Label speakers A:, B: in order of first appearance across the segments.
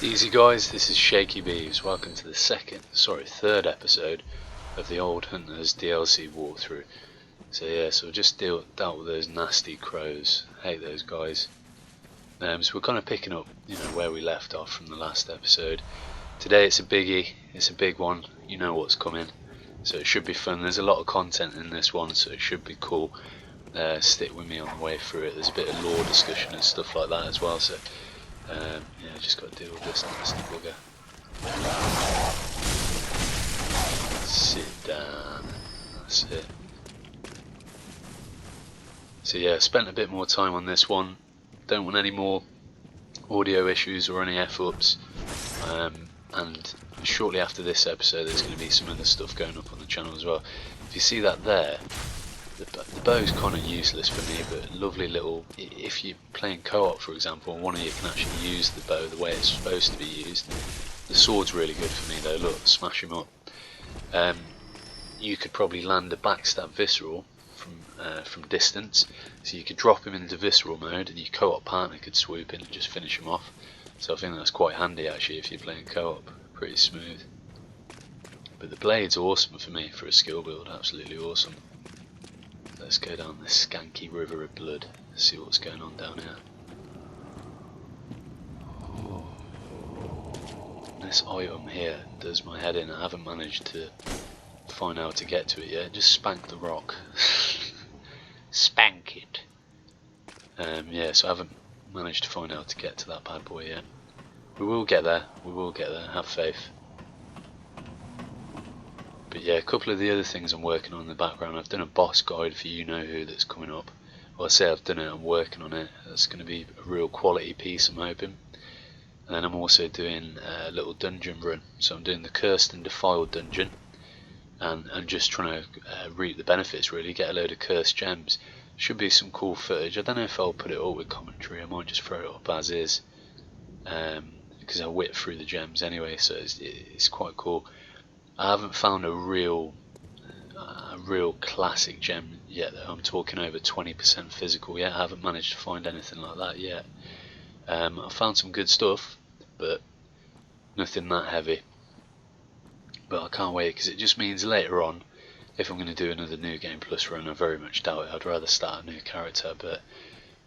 A: Easy guys, this is Shaky Beeves. Welcome to the third episode of the Old Hunters DLC walkthrough. So yeah, so we've just dealt with those nasty crows. Hate those guys. So we're kind of picking up, where we left off from the last episode. Today it's a biggie, it's a big one. You know what's coming, so it should be fun. There's a lot of content in this one, so it should be cool. Stick with me on the way through it. There's a bit of lore discussion and stuff like that as well. So. Yeah, just got to deal with this nasty bugger. Sit down. That's it. So yeah, spent a bit more time on this one. Don't want any more audio issues or any F-ups. And shortly after this episode there's going to be some other stuff going up on the channel as well. If you see that there, the bow's kind of useless for me, but lovely little, if you're playing co-op for example, one of you can actually use the bow the way it's supposed to be used. The sword's really good for me though, look, smash him up. You could probably land a backstab visceral from distance, so you could drop him into visceral mode and your co-op partner could swoop in and just finish him off. So I think that's quite handy actually if you're playing co-op, pretty smooth. But the blade's awesome for me for a skill build, absolutely awesome. Let's go down this skanky river of blood, see what's going on down here. Oh. This item here does my head in. I haven't managed to find out how to get to it yet. Just spank the rock. Spank it. Yeah, so I haven't managed to find out how to get to that bad boy yet. We will get there, have faith. But yeah, a couple of the other things I'm working on in the background. I've done a boss guide for you know who that's coming up. Well, I say I've done it, I'm working on it. That's going to be a real quality piece, I'm hoping. And then I'm also doing a little dungeon run. So I'm doing the Cursed and Defiled dungeon. And just trying to reap the benefits really, get a load of cursed gems. Should be some cool footage. I don't know if I'll put it up with commentary, I might just throw it up as is. Because I whip through the gems anyway, so it's quite cool. I haven't found a real classic gem yet though. I'm talking over 20% physical yet. I haven't managed to find anything like that yet. I found some good stuff, but nothing that heavy. But I can't wait because it just means later on, if I'm going to do another New Game Plus run, I very much doubt it. I'd rather start a new character, but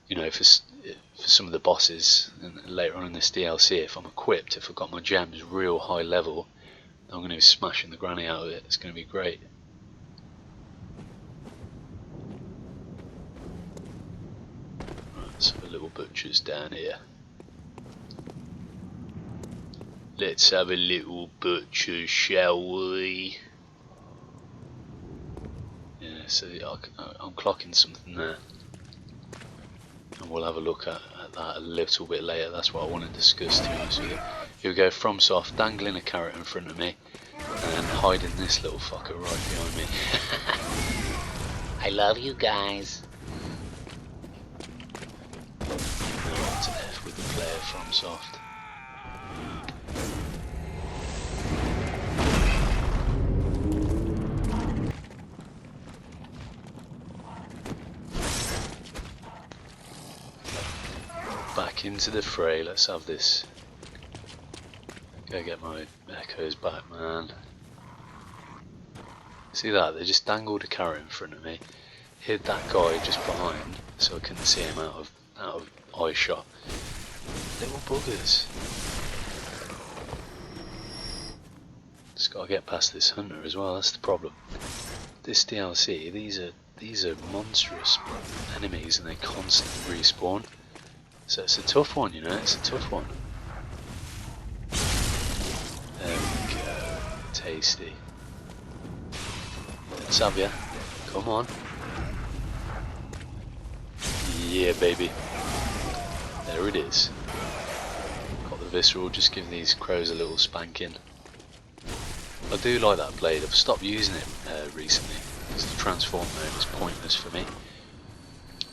A: for some of the bosses and later on in this DLC, if I'm equipped, if I've got my gems real high level, I'm going to be smashing the granny out of it. It's going to be great. Right, let's have a little butcher's down here. Let's have a little butcher, shall we? Yeah, so I'm clocking something there. And we'll have a look at that a little bit later. That's what I want to discuss, to be honest with you. Here we go, FromSoft, dangling a carrot in front of me and hiding this little fucker right behind me. I love you guys. No one to F with the player FromSoft. Back into the fray, let's have this. Go get my echoes back, man. See that? They just dangled a carrot in front of me, hid that guy just behind, so I couldn't see him out of eye shot. Little buggers. Just gotta get past this hunter as well. That's the problem. This DLC, these are monstrous enemies, and they constantly respawn. So it's a tough one, it's a tough one. There we go. Tasty. Let's have ya. Come on. Yeah, baby. There it is. Got the visceral, just give these crows a little spanking. I do like that blade. I've stopped using it recently because the transform mode is pointless for me.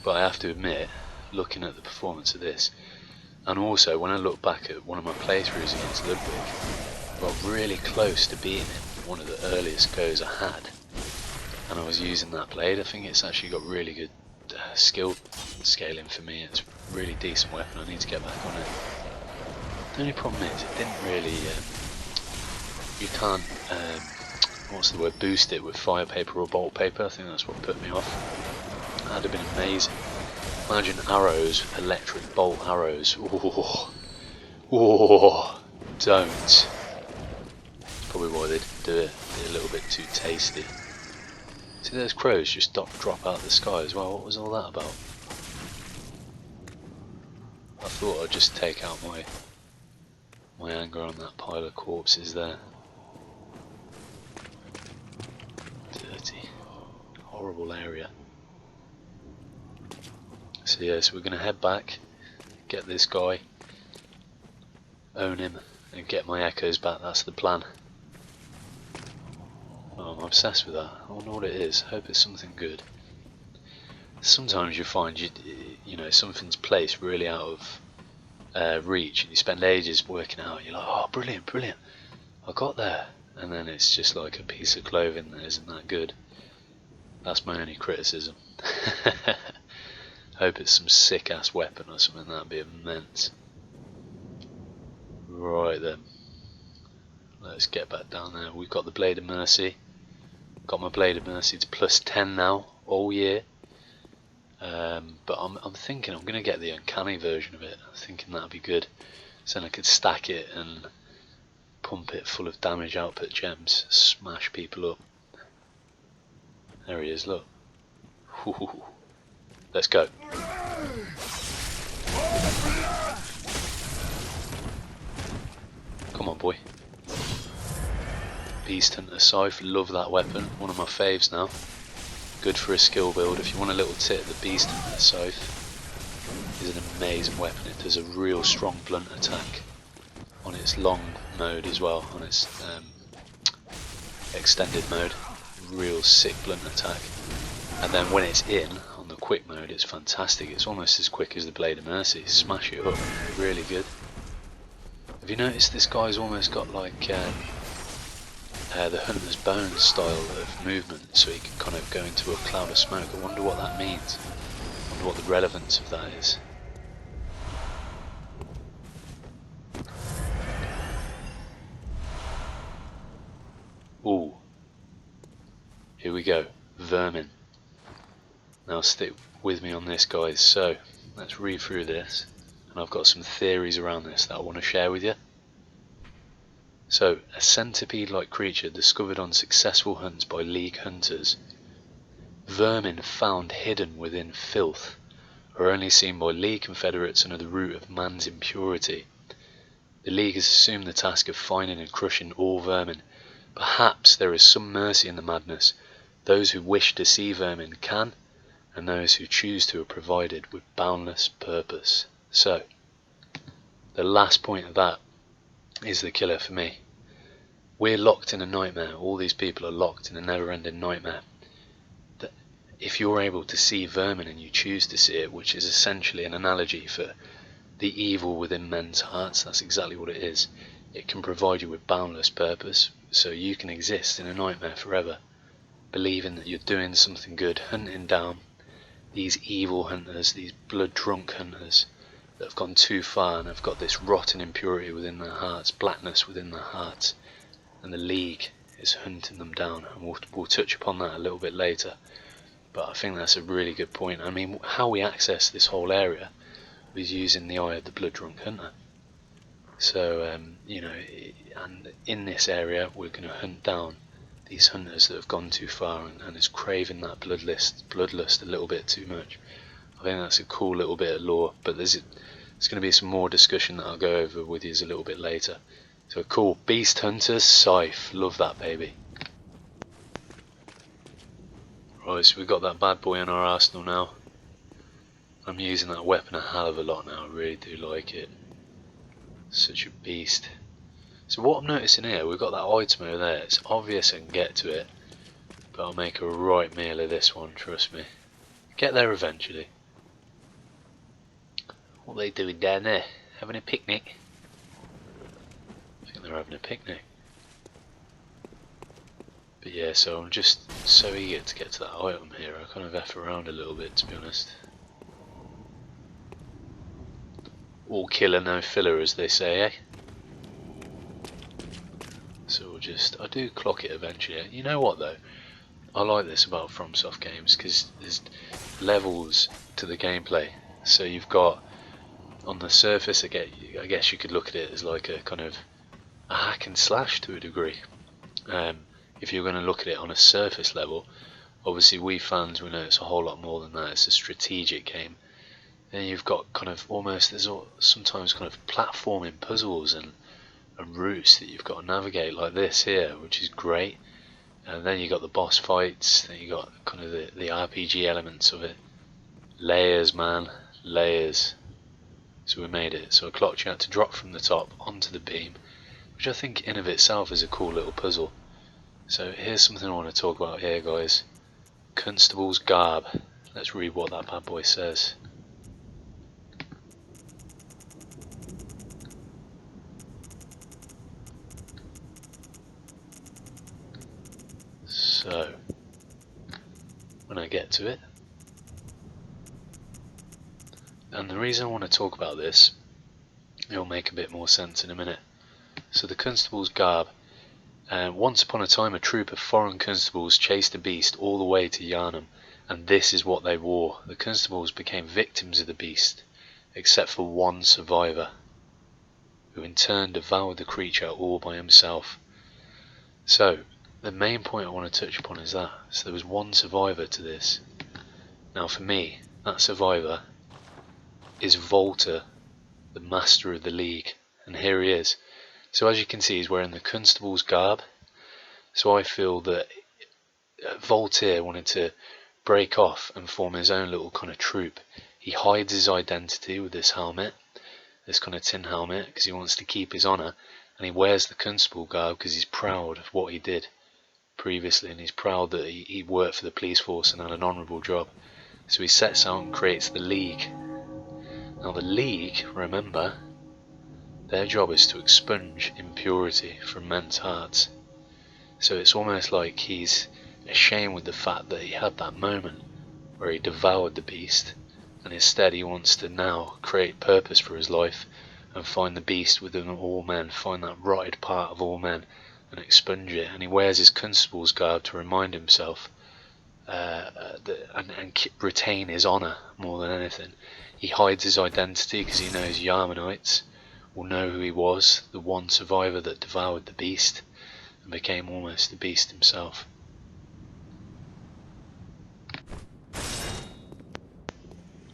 A: But I have to admit, looking at the performance of this, and also when I look back at one of my playthroughs against Ludwig, I got really close to beating him, one of the earliest goes I had, and I was using that blade. I think it's actually got really good skill scaling for me. It's a really decent weapon. I need to get back on it. The only problem is it didn't really, you can't, what's the word, boost it with fire paper or bolt paper. I think that's what put me off. That'd have been amazing. Imagine arrows, electric bolt arrows. Oh, oh, don't. That's probably why they didn't do it. They're a little bit too tasty. See, those crows just drop out of the sky as well. What was all that about? I thought I'd just take out my anger on that pile of corpses there. Dirty, horrible area. So yeah, so we're going to head back, get this guy, own him, and get my echoes back. That's the plan. Oh, I'm obsessed with that. I wonder what it is. Hope it's something good. Sometimes you find you know something's placed really out of reach, and you spend ages working out. You're like, oh, brilliant, brilliant, I got there, and then it's just like a piece of clothing that isn't that good. That's my only criticism. Hope it's some sick ass weapon or something. That'd be immense. Right then, let's get back down there. We've got the Blade of Mercy. Got my Blade of Mercy to +10 now, all year. But I'm thinking I'm going to get the uncanny version of it. I'm thinking that'd be good. So then I could stack it and pump it full of damage output gems, smash people up. There he is, look. Ooh. Let's go. Come on, boy. Beast Hunter Scythe, love that weapon. One of my faves now. Good for a skill build. If you want a little tip, the Beast Hunter Scythe is an amazing weapon. It does a real strong blunt attack on its long mode as well, on its extended mode. Real sick blunt attack. And then when it's in, on the quick mode, it's fantastic. It's almost as quick as the Blade of Mercy. Smash it up. Really good. Have you noticed this guy's almost got like the Hunter's Bone style of movement, so he can kind of go into a cloud of smoke? I wonder what that means. I wonder what the relevance of that is. Ooh. Here we go. Vermin. Now stick with me on this, guys. So let's read through this, and I've got some theories around this that I want to share with you. So, a centipede-like creature discovered on successful hunts by League hunters. Vermin found hidden within filth are only seen by League confederates under the root of man's impurity. The League has assumed the task of finding and crushing all vermin. Perhaps there is some mercy in the madness. Those who wish to see vermin can, and those who choose to are provided with boundless purpose. So, the last point of that is the killer for me. We're locked in a nightmare. All these people are locked in a never-ending nightmare. That if you're able to see vermin and you choose to see it, which is essentially an analogy for the evil within men's hearts, that's exactly what it is. It can provide you with boundless purpose, so you can exist in a nightmare forever, believing that you're doing something good, hunting down these evil hunters, these blood-drunk hunters that have gone too far and have got this rotten impurity within their hearts, blackness within their hearts, and the League is hunting them down, and we'll touch upon that a little bit later. But I think that's a really good point. I mean, how we access this whole area was using the eye of the blood-drunk hunter. So, you know, and in this area we're going to hunt down these hunters that have gone too far and is craving that bloodlust a little bit too much. I think that's a cool little bit of lore, but there's going to be some more discussion that I'll go over with you a little bit later. So cool, Beast Hunter Scythe, love that baby. Right, so we've got that bad boy in our arsenal now. I'm using that weapon a hell of a lot now, I really do like it. Such a beast. So what I'm noticing here, we've got that item over there, it's obvious I can get to it, but I'll make a right meal of this one, trust me. Get there eventually. What are they doing down there? Having a picnic? I think they're having a picnic. But yeah, so I'm just so eager to get to that item here, I kind of F around a little bit, to be honest. All killer, no filler, as they say, eh? So we'll just, I do clock it eventually. You know what though? I like this about FromSoft games because there's levels to the gameplay. So you've got, on the surface, I guess you could look at it as like a kind of a hack and slash to a degree. If you're going to look at it on a surface level, obviously we fans, we know it's a whole lot more than that. It's a strategic game. Then you've got kind of almost, there's sometimes kind of platforming puzzles and routes that you've got to navigate, like this here, which is great. And then you got the boss fights, then you got kind of the RPG elements of it. Layers, man, layers. So we made it. So I clocked you had to drop from the top onto the beam, which I think in of itself is a cool little puzzle. So here's something I want to talk about here, guys. Constable's garb. Let's read what that bad boy says. So, when I get to it, and the reason I want to talk about this, it'll make a bit more sense in a minute. So the constable's garb. Once upon a time a troop of foreign constables chased a beast all the way to Yarnum, and this is what they wore. The constables became victims of the beast, except for one survivor, who in turn devoured the creature all by himself. So, the main point I want to touch upon is that. So there was one survivor to this. Now for me, that survivor is Volta, the master of the league, and here he is. So as you can see, he's wearing the constable's garb. So I feel that Voltaire wanted to break off and form his own little kind of troop. He hides his identity with this helmet, this kind of tin helmet, because he wants to keep his honour, and he wears the constable garb because he's proud of what he did previously, and he's proud that he worked for the police force and had an honourable job. So he sets out and creates the League. Now the League, remember, their job is to expunge impurity from men's hearts. So it's almost like he's ashamed with the fact that he had that moment where he devoured the beast, and instead he wants to now create purpose for his life and find the beast within all men, find that rotted part of all men and expunge it. And he wears his constable's garb to remind himself and retain his honour more than anything. He hides his identity because he knows Yarmanites will know who he was, the one survivor that devoured the beast and became almost the beast himself.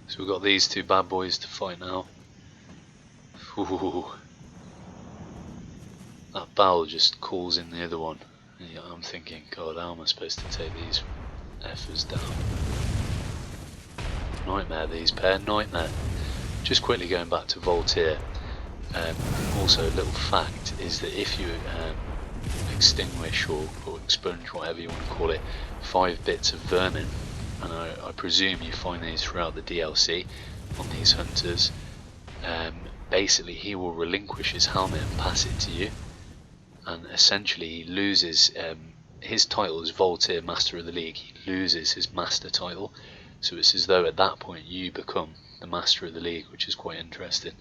A: So we've got these two bad boys to fight now. Ooh. That bell just calls in the other one. And I'm thinking, God, how am I supposed to take these effers down? Nightmare, these pair, nightmare. Just quickly going back to Voltaire. Also, a little fact is that if you extinguish or expunge, whatever you want to call it, 5 bits of vermin, and I presume you find these throughout the DLC on these hunters, basically he will relinquish his helmet and pass it to you, and essentially he loses his title as Voltaire, Master of the League. He loses his master title, so it's as though at that point you become the Master of the League, which is quite interesting.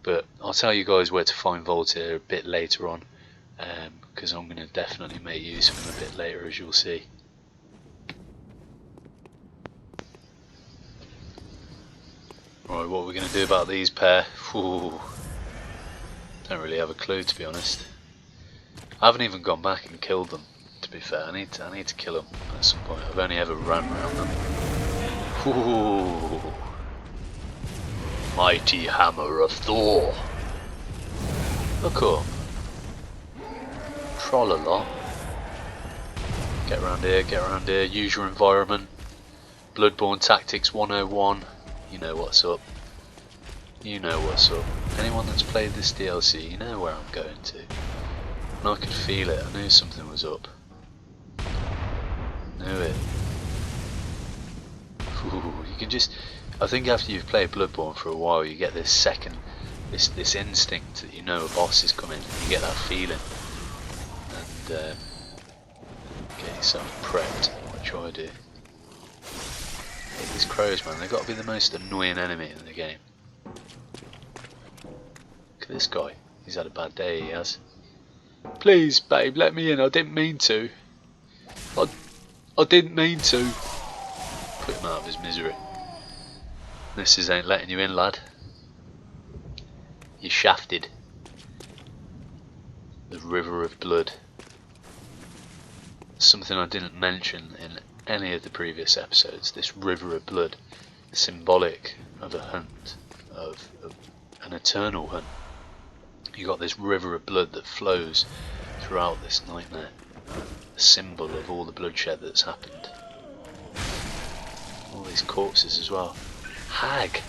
A: But I'll tell you guys where to find Voltaire a bit later on, because I'm going to definitely make use of him a bit later, as you'll see. Right, what we're going to do about these pair? Ooh, don't really have a clue, to be honest. I haven't even gone back and killed them, to be fair. I need to kill them at some point. I've only ever run around them. Ooh. Mighty Hammer of Thor. Look up. Trollala. Get around here, use your environment. Bloodborne Tactics 101. You know what's up. You know what's up. Anyone that's played this DLC, you know where I'm going to. And I could feel it, I knew something was up. Knew it. Ooh, you can just... I think after you've played Bloodborne for a while, you get this this instinct that you know a boss is coming. You get that feeling, and get yourself prepped, which I do. These crows, man, they've got to be the most annoying enemy in the game. at this guy. He's had a bad day, he has. Please, babe, let me in. I didn't mean to. I didn't mean to. Put him out of his misery. This ain't letting you in, lad. You're shafted. The river of blood. Something I didn't mention in any of the previous episodes. This river of blood, symbolic of a hunt, of an eternal hunt. You got this river of blood that flows throughout this nightmare, a symbol of all the bloodshed that's happened. All these corpses as well. Hag!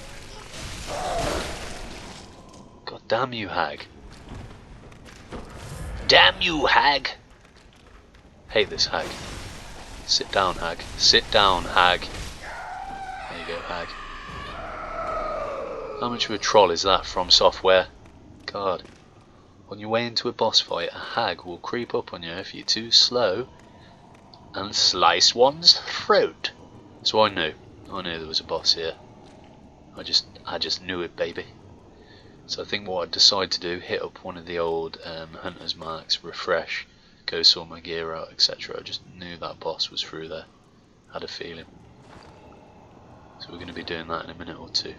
A: God damn you, hag! Damn you, hag! Hate this hag. Sit down, hag. Sit down, hag. There you go, hag. How much of a troll is that from software? God. On your way into a boss fight, a hag will creep up on you if you're too slow and slice one's throat. So I knew there was a boss here. I just knew it, baby. So I think what I'd decide to do, hit up one of the old hunter's marks, refresh, go sort my gear out, etc. I just knew that boss was through there. Had a feeling. So we're going to be doing that in a minute or two.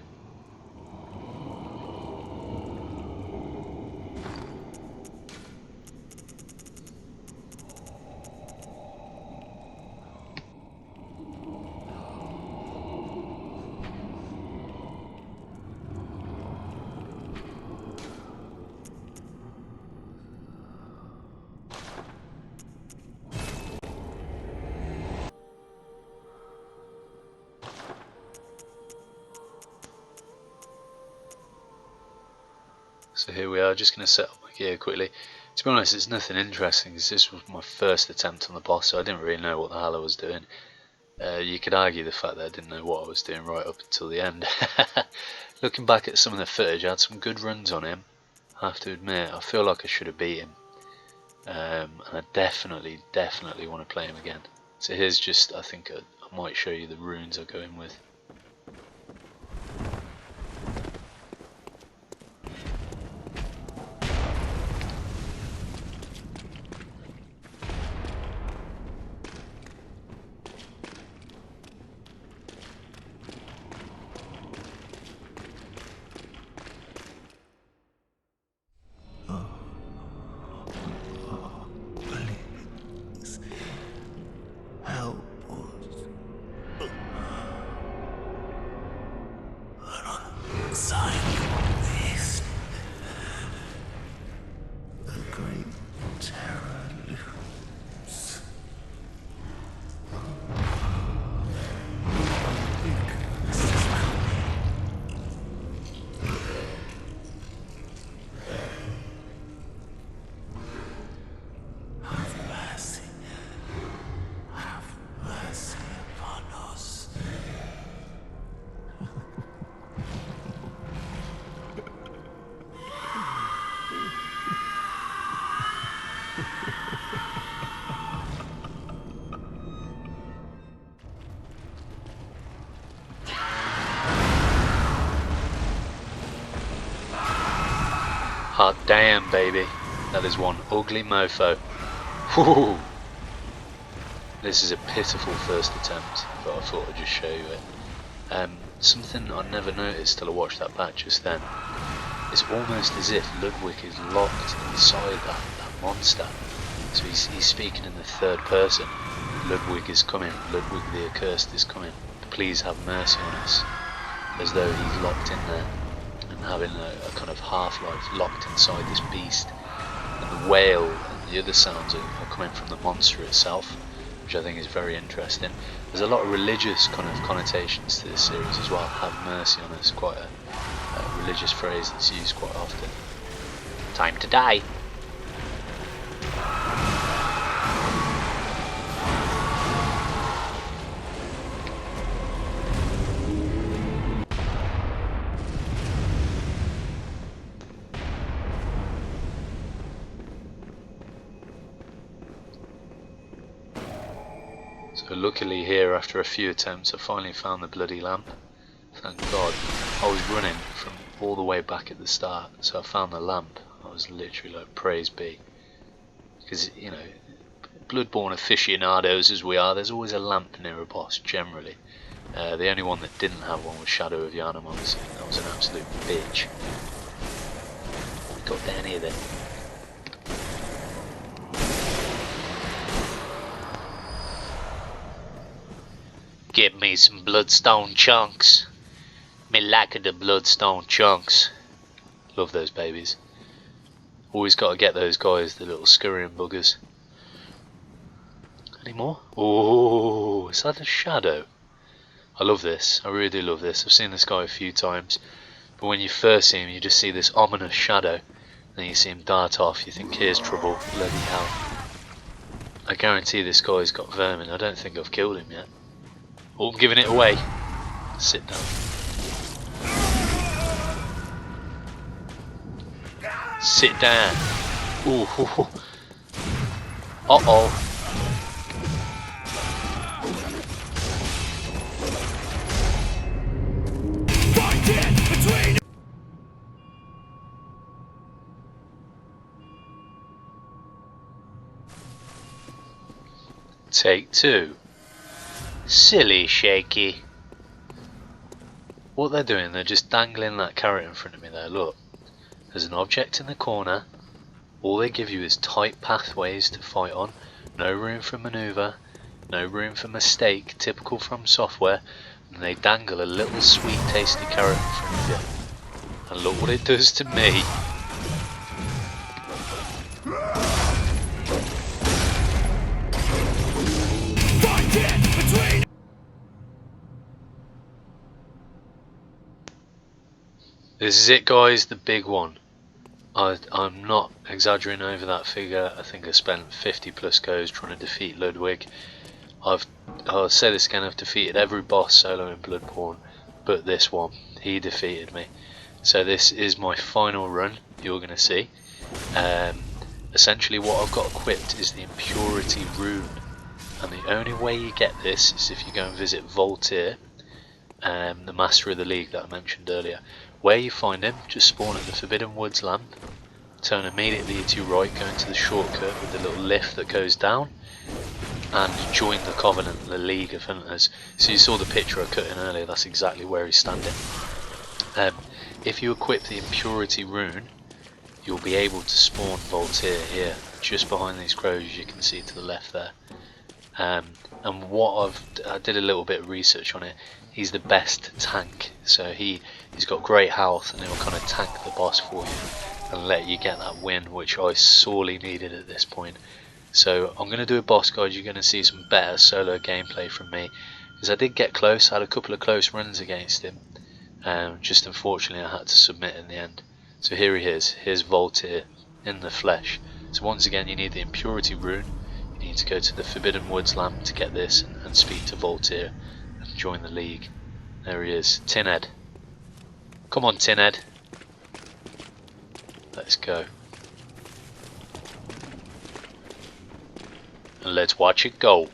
A: So here we are, just going to set up my gear quickly. To be honest, it's nothing interesting, because this was my first attempt on the boss, so I didn't really know what the hell I was doing. You could argue the fact that I didn't know what I was doing right up until the end. Looking back at some of the footage, I had some good runs on him, I have to admit. I feel like I should have beat him. And I definitely want to play him again. So here's just, I think I might show you the runes I go in with. Hot damn, baby. That is one ugly mofo. Whew. This is a pitiful first attempt, but I thought I'd just show you it. Something I never noticed till I watched that back just then. It's almost as if Ludwig is locked inside that monster. So he's speaking in the third person. Ludwig is coming. Ludwig the accursed is coming. Please have mercy on us. As though he's locked in there. Having a kind of half-life locked inside this beast, and the wail and the other sounds are coming from the monster itself, which I think is very interesting. There's a lot of religious kind of connotations to this series as well. Have mercy on us, quite a religious phrase that's used quite often. Time to die. So luckily here, after a few attempts, I finally found the bloody lamp. Thank God. I was running from all the way back at the start. So I found the lamp. I was literally like, praise be. Because, you know, Bloodborne aficionados as we are, there's always a lamp near a boss, generally. The only one that didn't have one was Shadow of Yharnam, obviously. That was an absolute bitch. We got down here then. Give me some bloodstone chunks. Me like the bloodstone chunks. Love those babies. Always got to get those guys, the little scurrying buggers. Any more? Oh, is that a shadow? I love this. I really do love this. I've seen this guy a few times. But when you first see him, you just see this ominous shadow. Then you see him dart off. You think, here's trouble. Bloody hell. I guarantee this guy's got vermin. I don't think I've killed him yet. Oh, I'm giving it away. Sit down. Sit down. Ooh. Uh-oh. Take 2. Silly shaky. What they're doing, they're just dangling that carrot in front of me there, look. There's an object in the corner. All they give you is tight pathways to fight on. No room for manoeuvre. No room for mistake, typical from software. And they dangle a little sweet tasty carrot in front of you. And look what it does to me. This is it, guys, the big one. I'm not exaggerating over that figure. I think I spent 50 plus goes trying to defeat Ludwig. I'll say this again, I've defeated every boss solo in Bloodborne, but this one, he defeated me. So this is my final run, you're going to see. Essentially what I've got equipped is the Impurity Rune. And the only way you get this is if you go and visit Voltaire, the Master of the League that I mentioned earlier. Where you find him, just spawn at the Forbidden Woods lamp, turn immediately to your right, go into the shortcut with the little lift that goes down, and join the Covenant, the League of Hunters. So you saw the picture I cut in earlier, that's exactly where he's standing. If you equip the Impurity Rune, you'll be able to spawn Voltaire here, just behind these crows, as you can see to the left there. And what I did a little bit of research on it. He's the best tank, so he's got great health and he'll kind of tank the boss for you and let you get that win, which I sorely needed at this point. So I'm going to do a boss guide. You're going to see some better solo gameplay from me, because I did get close. I had a couple of close runs against him, just unfortunately I had to submit in the end. So here he is. Here's Voltaire in the flesh. So once again, you need the Impurity Rune. You need to go to the Forbidden Woods lamp to get this and speak to Voltaire and join the League. There he is, Tinhead. Come on, Tinhead. Let's go. And let's watch it go.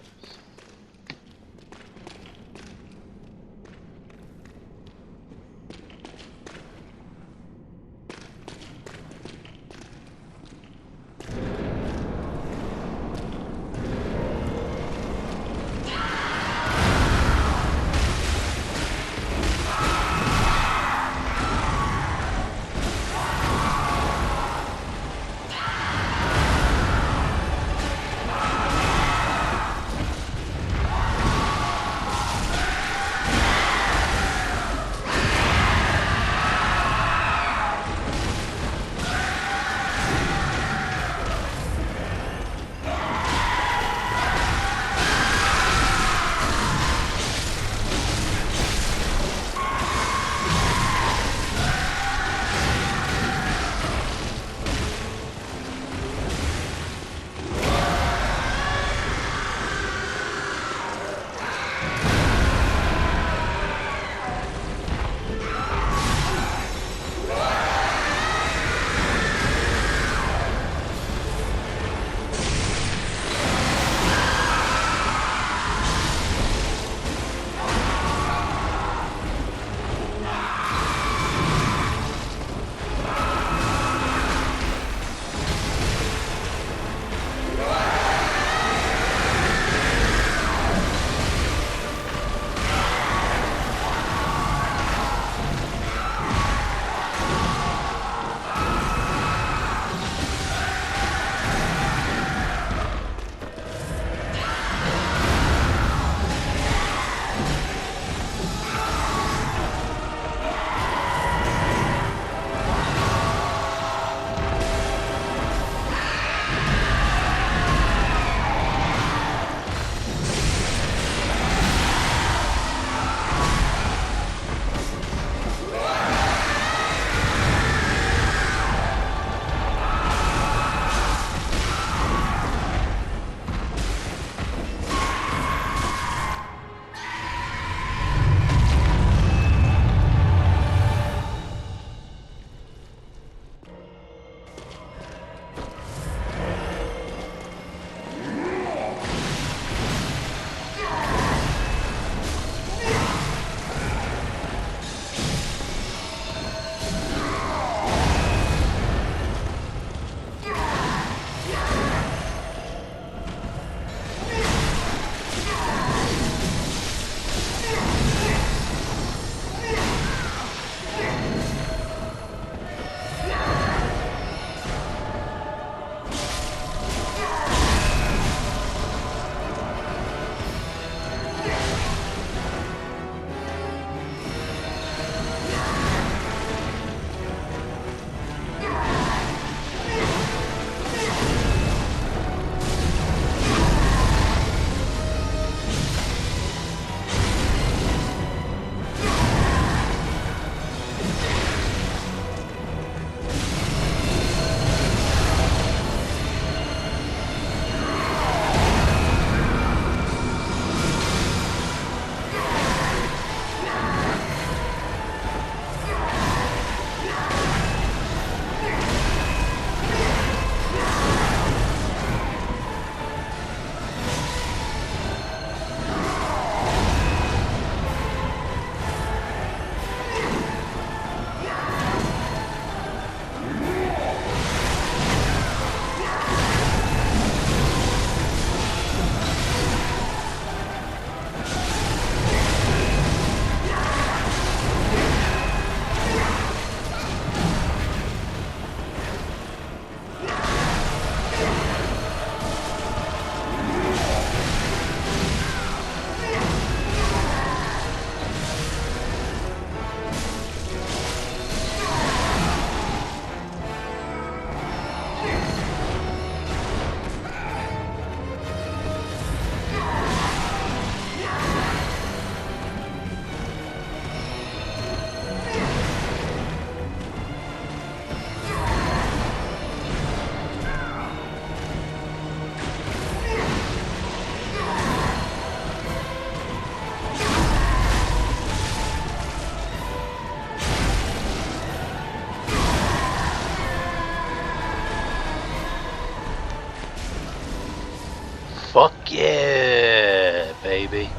A: Fuck yeah, baby.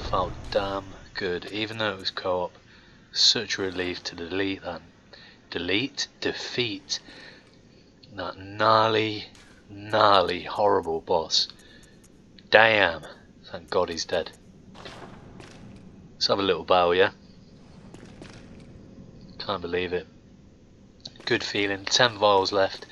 A: Felt damn good, even though it was co-op. Such a relief to defeat that gnarly, horrible boss. Damn, thank God he's dead. Let's have a little bow, yeah? Can't believe it. Good feeling, 10 vials left.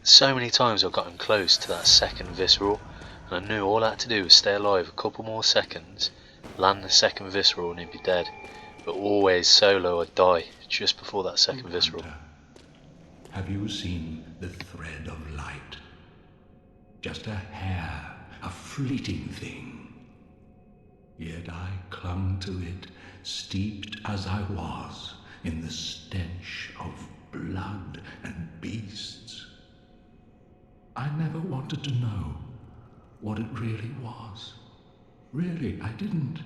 A: So many times I've gotten close to that second visceral, and I knew all I had to do was stay alive a couple more seconds, land the second visceral and he'd be dead. But always solo I'd die just before that second visceral.
B: Have you seen the thread of light? Just a hair, a fleeting thing. Yet I clung to it, steeped as I was in the stench of blood and beasts. I never wanted to know what it really was. Really, I didn't.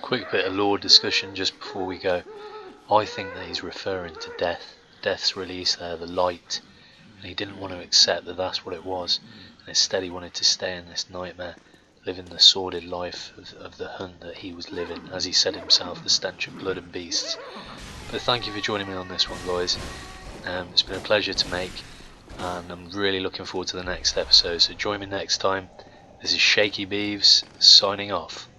A: Quick bit of lore discussion just before we go. I think that he's referring to death. Death's release there, the light. And he didn't want to accept that that's what it was. And instead he wanted to stay in this nightmare, living the sordid life of the hunt that he was living. As he said himself, the stench of blood and beasts. But thank you for joining me on this one, guys. It's been a pleasure to make. And I'm really looking forward to the next episode. So join me next time. This is Shaky Beeves, signing off.